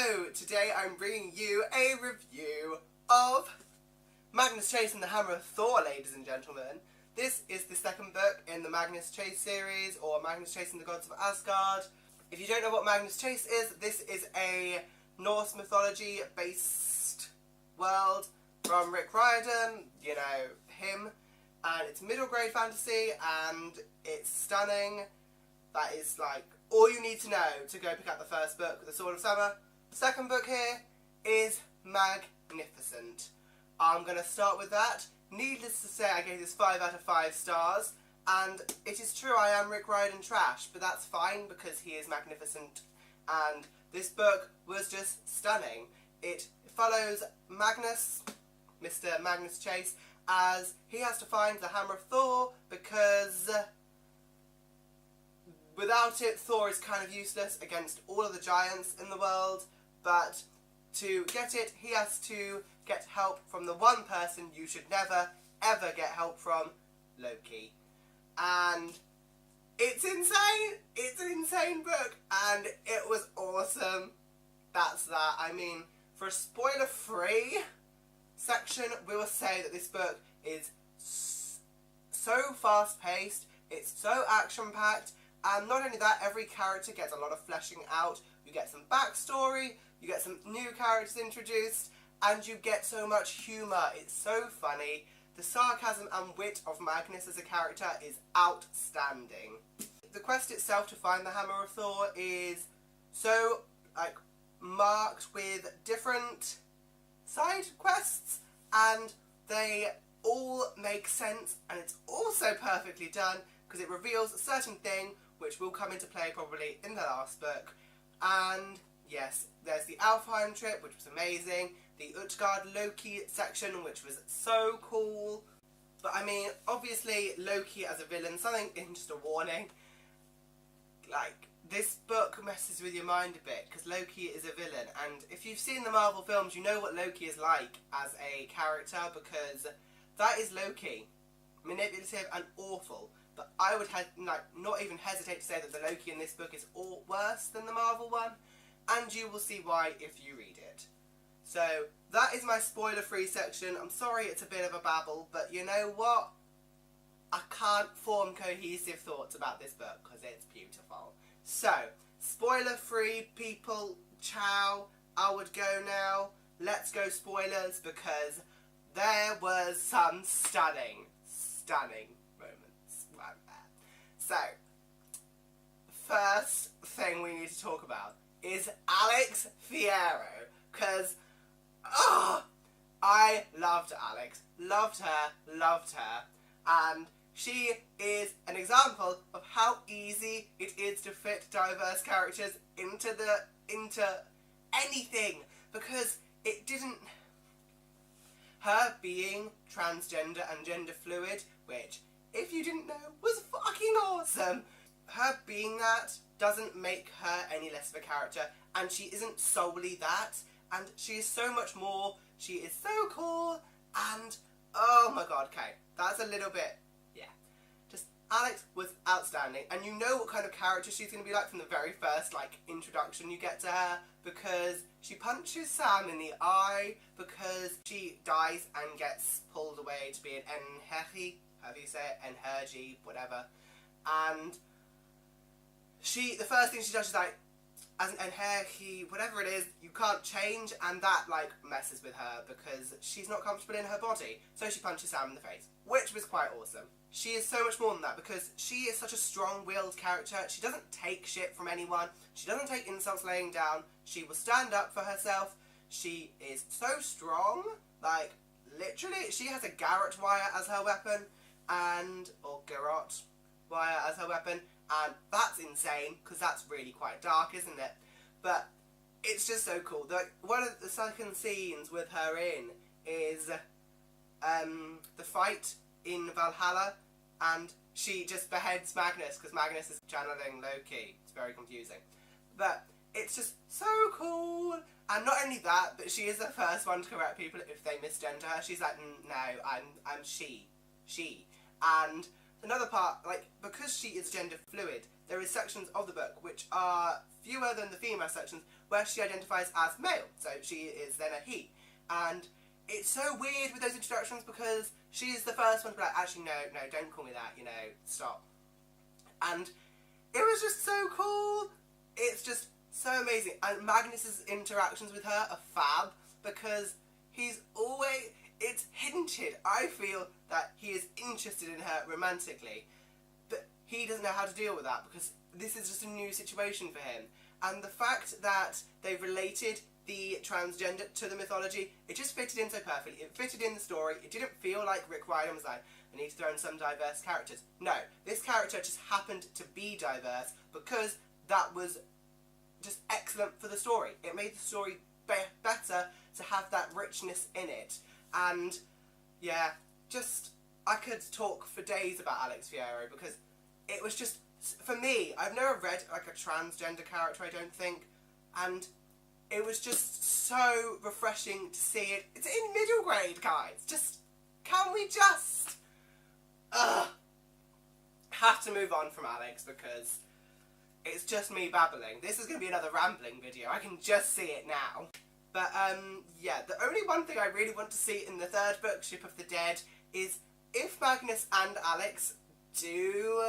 So, today I'm bringing you a review of Magnus Chase and the Hammer of Thor, ladies and gentlemen. This is the second book in the Magnus Chase series, or Magnus Chase and the Gods of Asgard. If you don't know what Magnus Chase is, this is a Norse mythology-based world from Rick Riordan, you know, him, and it's middle grade fantasy, and it's stunning. That is, like, all you need to know to go pick up the first book, The Sword of Summer. The second book here is magnificent. I'm going to start with that. Needless to say, I gave this 5 out of 5 stars, and it is true I am Rick Riordan trash, but that's fine because he is magnificent, and this book was just stunning. It follows Magnus, Mr. Magnus Chase, as he has to find the Hammer of Thor because without it, Thor is kind of useless against all of the giants in the world, but to get it, he has to get help from the one person you should never, ever get help from, Loki. And it's insane! It's an insane book, and it was awesome. That's that. I mean, for a spoiler-free section, we will say that this book is so fast-paced, it's so action-packed, and not only that, every character gets a lot of fleshing out. You get some backstory, you get some new characters introduced, and you get so much humour. It's so funny. The sarcasm and wit of Magnus as a character is outstanding. The quest itself to find the Hammer of Thor is so, like, marked with different side quests, and they all make sense, and it's also perfectly done because it reveals a certain thing which will come into play probably in the last book. And yes, there's the Alfheim trip, which was amazing, the Utgard Loki section, which was so cool. But I mean, obviously Loki as a villain, something in just a warning, like, this book messes with your mind a bit, because Loki is a villain, and if you've seen the Marvel films, you know what Loki is like as a character, because that is Loki. Manipulative and awful. But I would not even hesitate to say that the Loki in this book is all worse than the Marvel one, and you will see why if you read it. So, that is my spoiler-free section. I'm sorry it's a bit of a babble, but you know what? I can't form cohesive thoughts about this book, because it's beautiful. So, spoiler-free people, ciao, I would go now. Let's go spoilers, because there was some stunning moments right there. So, first thing we need to talk about is Alex Fierro, because, I loved Alex, loved her, and she is an example of how easy it is to fit diverse characters into anything, because it didn't. Her being transgender and gender fluid, which, if you didn't know, was fucking awesome. Her being that doesn't make her any less of a character, and she isn't solely that, and she is so much more. She is so cool, and oh my god, okay, that's a little bit, yeah. Just, Alex was outstanding, and you know what kind of character she's going to be like from the very first, like, introduction you get to her, because she punches Sam in the eye, because she dies and gets pulled away to be an Enherji, how do you say it, Enherji, whatever, and the first thing she does is like, as an Enherji, whatever it is, you can't change, and that, like, messes with her, because she's not comfortable in her body, so she punches Sam in the face, which was quite awesome. She is so much more than that, because she is such a strong-willed character. She doesn't take shit from anyone, she doesn't take insults laying down, she will stand up for herself, she is so strong, like, literally, she has a Garrot wire as her weapon, or Garrot wire as her weapon, and that's insane, because that's really quite dark, isn't it? But it's just so cool. One of the second scenes with her in is the fight in Valhalla, and she just beheads Magnus, because Magnus is channeling Loki. It's very confusing. But it's just so cool. And not only that, but she is the first one to correct people if they misgender her. She's like, no, I'm she. And another part, like, because she is gender fluid, there is sections of the book which are fewer than the female sections where she identifies as male, so she is then a he. And it's so weird with those introductions because she's the first one to be like, actually no, don't call me that, you know, stop. And it was just so cool. It's just so amazing. And Magnus's interactions with her are fab because he's always, it's hinted, I feel, that he is interested in her romantically, but he doesn't know how to deal with that because this is just a new situation for him. And the fact that they've related the transgender to the mythology, it just fitted in so perfectly. It fitted in the story. It didn't feel like Rick Riordan was like, I need to throw in some diverse characters. No, this character just happened to be diverse because that was just excellent for the story. It made the story better to have that richness in it. And yeah, just, I could talk for days about Alex Fierro because it was just, for me, I've never read like a transgender character, I don't think, and it was just so refreshing to see it. It's in middle grade, guys. Just, can we just have to move on from Alex because it's just me babbling. This is going to be another rambling video. I can just see it now. But yeah, the only one thing I really want to see in the third book, Ship of the Dead, is if Magnus and Alex do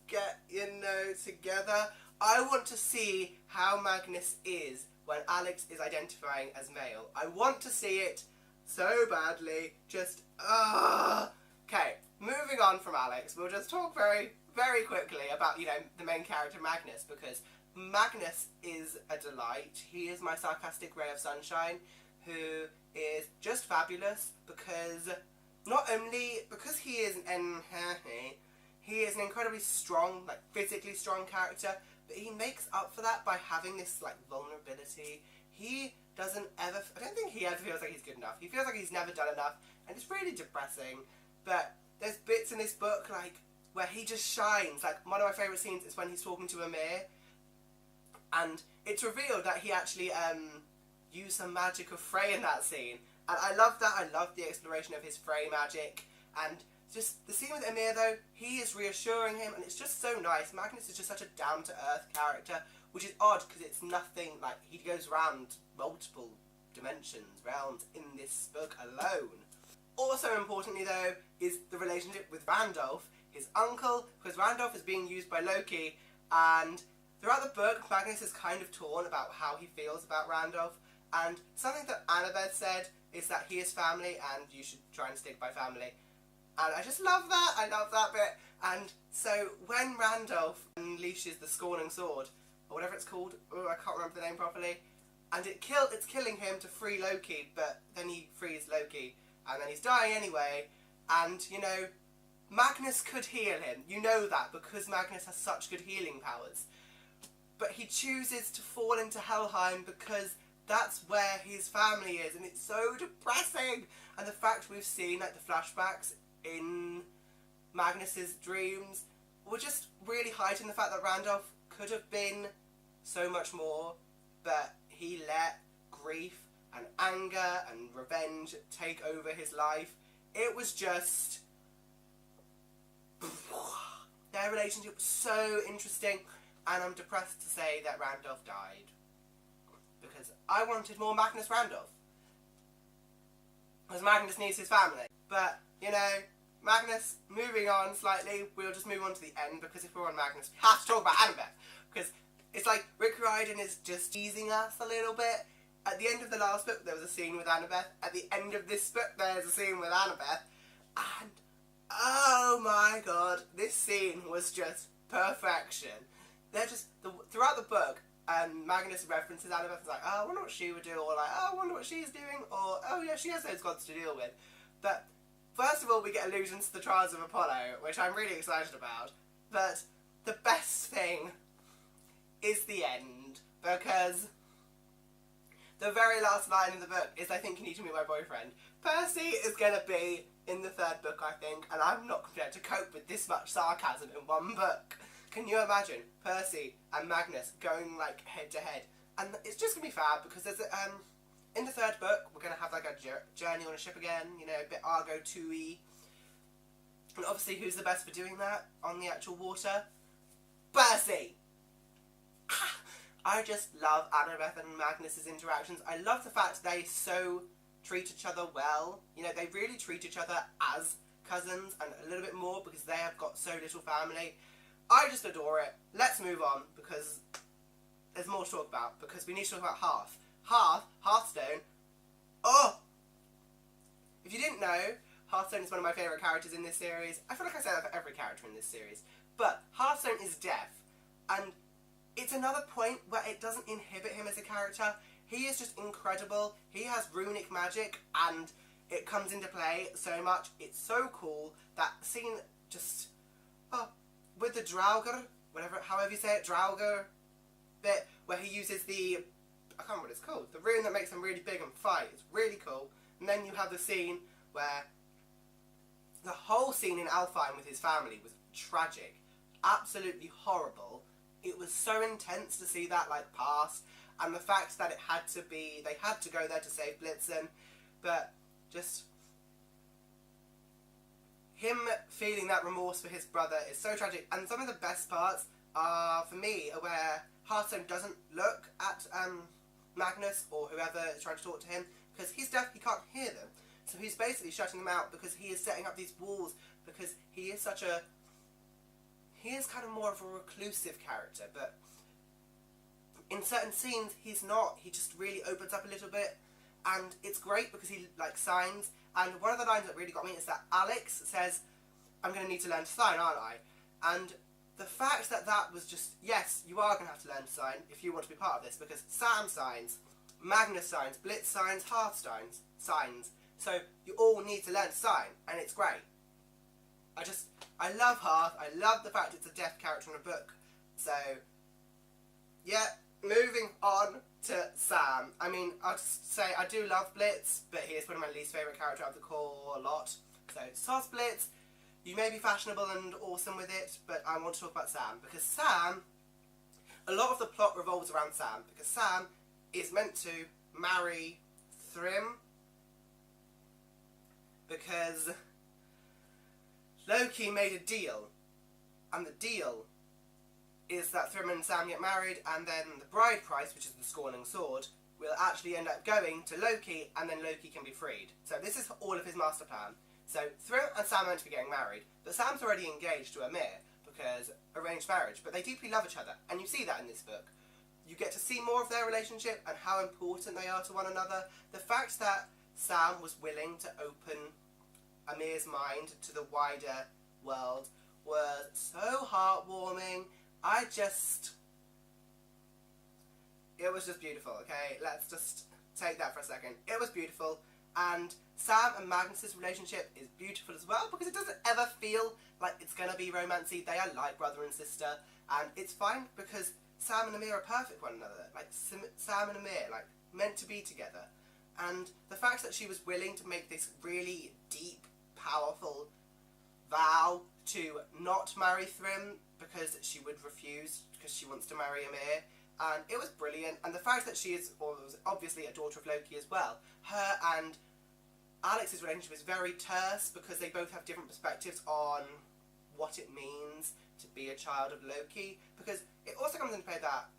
get, you know, together, I want to see how Magnus is when Alex is identifying as male. I want to see it so badly. Just, okay, moving on from Alex, we'll just talk very, very quickly about, you know, the main character Magnus, because Magnus is a delight. He is my sarcastic ray of sunshine, who is just fabulous because not only because he is he is an incredibly strong, like physically strong character, but he makes up for that by having this like vulnerability. He doesn't ever, I don't think he ever feels like he's good enough. He feels like he's never done enough, and it's really depressing. But there's bits in this book like where he just shines. Like one of my favourite scenes is when he's talking to Amir, and it's revealed that he actually used some magic of Frey in that scene. And I love that. I love the exploration of his Frey magic. And just the scene with Amir though, he is reassuring him, and it's just so nice. Magnus is just such a down-to-earth character, which is odd because it's nothing like he goes around multiple dimensions, realms in this book alone. Also importantly though is the relationship with Randolph, his uncle, because Randolph is being used by Loki, and throughout the book Magnus is kind of torn about how he feels about Randolph, and something that Annabeth said is that he is family and you should try and stick by family. And I just love that, I love that bit. And so when Randolph unleashes the Scorning Sword, or whatever it's called, oh, I can't remember the name properly, and it's killing him to free Loki, but then he frees Loki, and then he's dying anyway, and, you know, Magnus could heal him. You know that, because Magnus has such good healing powers. But he chooses to fall into Helheim because that's where his family is, and it's so depressing. And the fact we've seen, like, the flashbacks in Magnus's dreams will just really heighten the fact that Randolph could have been so much more, but he let grief and anger and revenge take over his life. It was just, their relationship was so interesting, and I'm depressed to say that Randolph died because I wanted more Magnus Randolph, because Magnus needs his family. But, you know, Magnus, moving on slightly, we'll just move on to the end, because if we're on Magnus, we have to talk about Annabeth, because it's like Rick Riordan is just teasing us a little bit. At the end of the last book, there was a scene with Annabeth. At the end of this book, there's a scene with Annabeth. And, oh my god, this scene was just perfection. They're just, throughout the book, Magnus references Annabeth as like, oh, I wonder what she would do, or like, oh, I wonder what she's doing, or, oh yeah, she has those gods to deal with. But, first of all, we get allusions to the Trials of Apollo, which I'm really excited about. But, the best thing is the end, because the very last line in the book is, I think you need to meet my boyfriend. Percy is going to be in the third book, I think, and I'm not prepared to cope with this much sarcasm in one book. Can you imagine Percy and Magnus going, like, head to head? And it's just going to be fab, because there's a, in the third book, we're going to have, like, a journey on a ship again, you know, a bit Argo 2-y. And obviously, who's the best for doing that on the actual water? Percy! I just love Annabeth and Magnus's interactions. I love the fact they so treat each other well. You know, they really treat each other as cousins, and a little bit more because they have got so little family. I just adore it. Let's move on, because there's more to talk about, because we need to talk about Hearthstone. Oh! If you didn't know, Hearthstone is one of my favourite characters in this series. I feel like I say that for every character in this series. But Hearthstone is deaf, and it's another point where it doesn't inhibit him as a character. He is just incredible. He has runic magic, and it comes into play so much. It's so cool. That scene just... with the Draugr, however you say it, Draugr bit, where he uses the... I can't remember what it's called. The rune that makes them really big and fight. It's really cool. And then you have the scene where... the whole scene in Alfheim with his family was tragic. Absolutely horrible. It was so intense to see that, like, past. And the fact that it had to be... they had to go there to save Blitzen. But just... him feeling that remorse for his brother is so tragic. And some of the best parts are, for me, are where Hearthstone doesn't look at Magnus or whoever is trying to talk to him. Because he's deaf, he can't hear them. So he's basically shutting them out because he is setting up these walls. Because he is such a... he is kind of more of a reclusive character. But in certain scenes, he's not. He just really opens up a little bit. And it's great because he, like, signs. And one of the lines that really got me is that Alex says, I'm going to need to learn to sign, aren't I? And the fact that that was just, yes, you are going to have to learn to sign if you want to be part of this. Because Sam signs, Magnus signs, Blitz signs, Hearthstone signs. So you all need to learn to sign. And it's great. I love Hearth. I love the fact it's a deaf character in a book. So, yeah, moving on to Sam. I mean, I'll just say I do love Blitz, but he is one of my least favourite characters out of the core a lot. So, sos Blitz. You may be fashionable and awesome with it, but I want to talk about Sam. Because Sam, a lot of the plot revolves around Sam. Because Sam is meant to marry Thrym. Because Loki made a deal. And the deal is that Thrym and Sam get married, and then the bride price, which is the Scorning Sword, will actually end up going to Loki, and then Loki can be freed. So this is all of his master plan. So Thrym and Sam are meant to be getting married, but Sam's already engaged to Amir, because arranged marriage, but they deeply love each other, and you see that in this book. You get to see more of their relationship and how important they are to one another. The fact that Sam was willing to open Amir's mind to the wider world was so heartwarming. It was just beautiful, okay? Let's just take that for a second. It was beautiful, and Sam and Magnus's relationship is beautiful as well, because it doesn't ever feel like it's gonna be romancy. They are like brother and sister, and it's fine because Sam and Amir are perfect for one another. Like, Sam and Amir, like, meant to be together. And the fact that she was willing to make this really deep, powerful vow to not marry Thrym because she would refuse, because she wants to marry Amir, and it was brilliant. And the fact that she is obviously a daughter of Loki as well. Her and Alex's relationship is very terse because they both have different perspectives on what it means to be a child of Loki, because it also comes into play that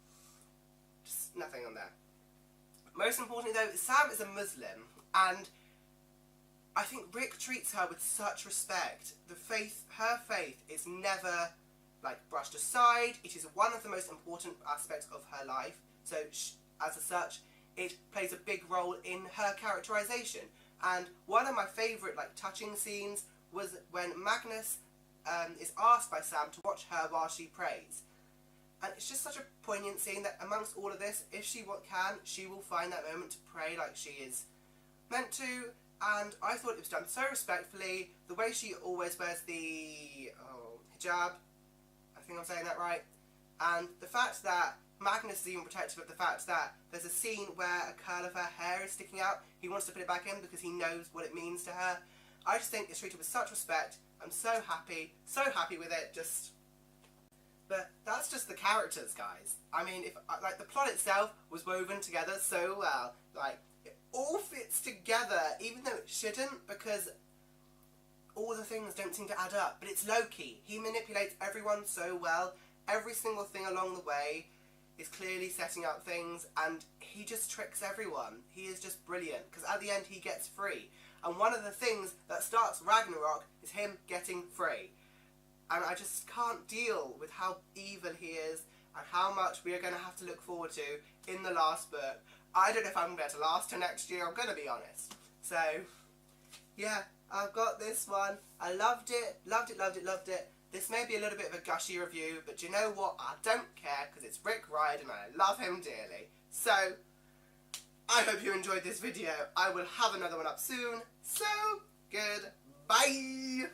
just nothing on there. Most importantly though, Sam is a Muslim, and I think Rick treats her with such respect. Her faith is never, like, brushed aside. It is one of the most important aspects of her life. So, as such, it plays a big role in her characterization. And one of my favourite, like, touching scenes was when Magnus is asked by Sam to watch her while she prays. And it's just such a poignant scene that amongst all of this, if she can, she will find that moment to pray like she is meant to. And I thought it was done so respectfully. The way she always wears the hijab, I think I'm saying that right. And the fact that Magnus is even protective of the fact that there's a scene where a curl of her hair is sticking out. He wants to put it back in because he knows what it means to her. I just think it's treated with such respect. I'm so happy with it. But that's just the characters, guys. I mean, if like the plot itself was woven together so well, like, it all fits together, even though it shouldn't, because all the things don't seem to add up. But it's Loki. He manipulates everyone so well. Every single thing along the way is clearly setting up things, and he just tricks everyone. He is just brilliant, because at the end he gets free. And one of the things that starts Ragnarok is him getting free. And I just can't deal with how evil he is and how much we are going to have to look forward to in the last book. I don't know if I'm going to be able to last till next year, I'm going to be honest. So, yeah, I've got this one. I loved it, loved it, loved it, loved it. This may be a little bit of a gushy review, but do you know what? I don't care, because it's Rick Riordan and I love him dearly. So, I hope you enjoyed this video. I will have another one up soon. So, goodbye!